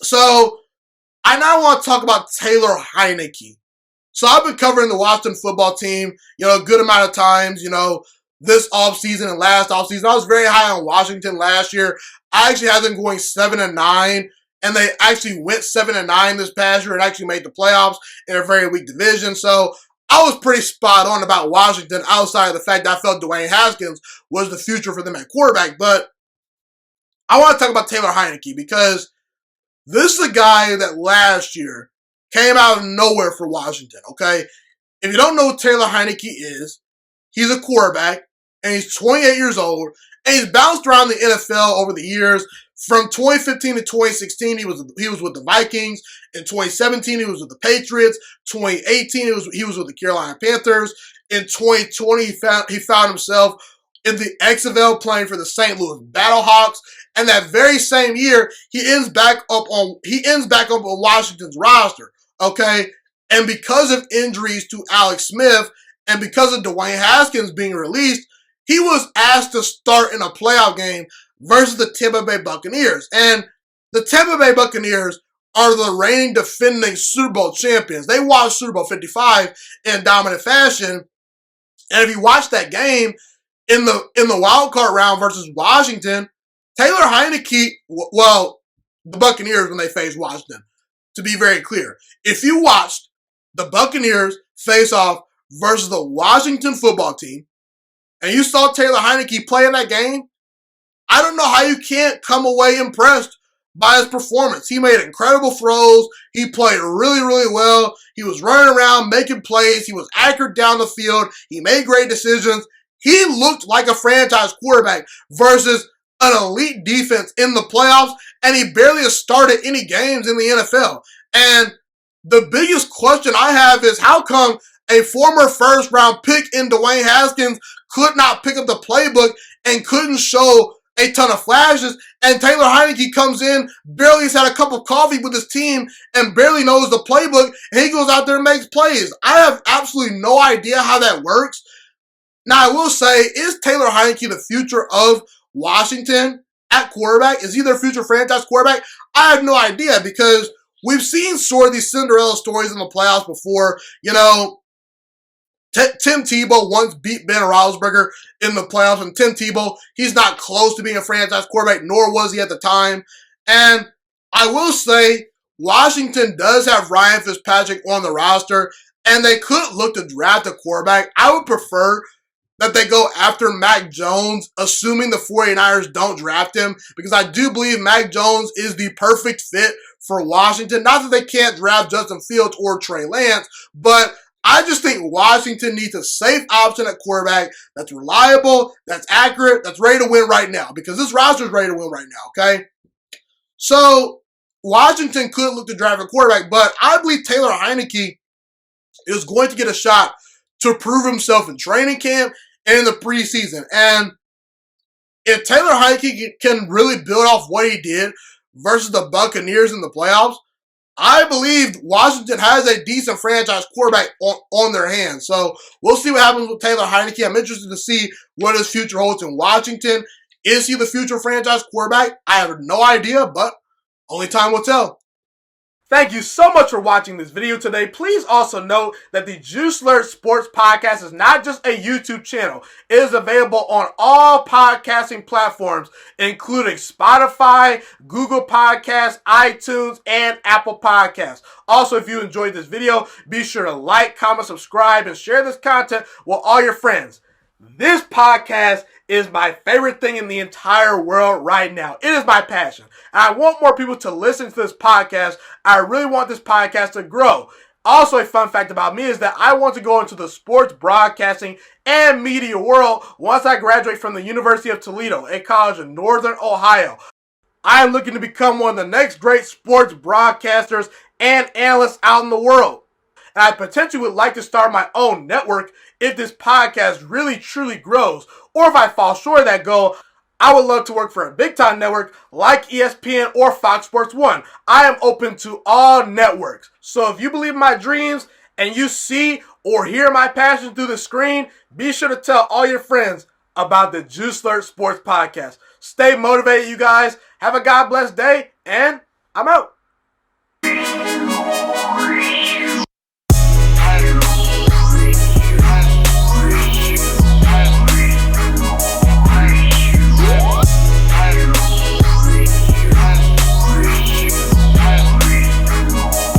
So I now want to talk about Taylor Heinicke. So I've been covering the Washington football team, a good amount of times, this offseason and last offseason. I was very high on Washington last year. I actually had them going 7-9, and they actually went 7-9 this past year and actually made the playoffs in a very weak division. So I was pretty spot on about Washington outside of the fact that I felt Dwayne Haskins was the future for them at quarterback. But I want to talk about Taylor Heinicke because this is a guy that last year came out of nowhere for Washington, okay? If you don't know who Taylor Heinicke is, he's a quarterback, and he's 28 years old, and he's bounced around the NFL over the years. From 2015 to 2016, he was with the Vikings. In 2017, he was with the Patriots. 2018, he was with the Carolina Panthers. In 2020, he found himself in the XFL playing for the St. Louis Battlehawks. And that very same year, he ends back up on Washington's roster. Okay, and because of injuries to Alex Smith and because of Dwayne Haskins being released, he was asked to start in a playoff game versus the Tampa Bay Buccaneers. And the Tampa Bay Buccaneers are the reigning defending Super Bowl champions. They won Super Bowl 55 in dominant fashion. And if you watch that game in the wild card round versus Washington, Taylor Heinicke, the Buccaneers when they faced Washington, to be very clear, if you watched the Buccaneers face off versus the Washington football team, and you saw Taylor Heinicke play in that game, I don't know how you can't come away impressed by his performance. He made incredible throws. He played really, really well. He was running around, making plays. He was accurate down the field. He made great decisions. He looked like a franchise quarterback versus an elite defense in the playoffs, and he barely has started any games in the NFL. And the biggest question I have is how come a former first-round pick in Dwayne Haskins could not pick up the playbook and couldn't show a ton of flashes, and Taylor Heinicke comes in, barely has had a cup of coffee with his team, and barely knows the playbook, and he goes out there and makes plays. I have absolutely no idea how that works. Now, I will say, is Taylor Heinicke the future of Washington at quarterback? Is he their future franchise quarterback? I have no idea because we've seen sort of these Cinderella stories in the playoffs before. Tim Tebow once beat Ben Roethlisberger in the playoffs, and Tim Tebow, he's not close to being a franchise quarterback, nor was he at the time. And I will say, Washington does have Ryan Fitzpatrick on the roster, and they could look to draft a quarterback. I would prefer that they go after Mac Jones, assuming the 49ers don't draft him, because I do believe Mac Jones is the perfect fit for Washington. Not that they can't draft Justin Fields or Trey Lance, but I just think Washington needs a safe option at quarterback that's reliable, that's accurate, that's ready to win right now, because this roster is ready to win right now, okay? So Washington could look to draft a quarterback, but I believe Taylor Heinicke is going to get a shot to prove himself in training camp and in the preseason. And if Taylor Heinicke can really build off what he did versus the Buccaneers in the playoffs, I believe Washington has a decent franchise quarterback on their hands. So we'll see what happens with Taylor Heinicke. I'm interested to see what his future holds in Washington. Is he the future franchise quarterback? I have no idea, but only time will tell. Thank you so much for watching this video today. Please also note that the Juiciest Sports Podcast is not just a YouTube channel. It is available on all podcasting platforms, including Spotify, Google Podcasts, iTunes, and Apple Podcasts. Also, if you enjoyed this video, be sure to like, comment, subscribe, and share this content with all your friends. This podcast is my favorite thing in the entire world right now. It is my passion. And I want more people to listen to this podcast. I really want this podcast to grow. Also, a fun fact about me is that I want to go into the sports broadcasting and media world once I graduate from the University of Toledo, a college in Northern Ohio. I am looking to become one of the next great sports broadcasters and analysts out in the world. And I potentially would like to start my own network if this podcast really truly grows. Or if I fall short of that goal, I would love to work for a big-time network like ESPN or Fox Sports 1. I am open to all networks. So if you believe in my dreams and you see or hear my passion through the screen, be sure to tell all your friends about the Juiciest Sports Podcast. Stay motivated, you guys. Have a God bless day, and I'm out.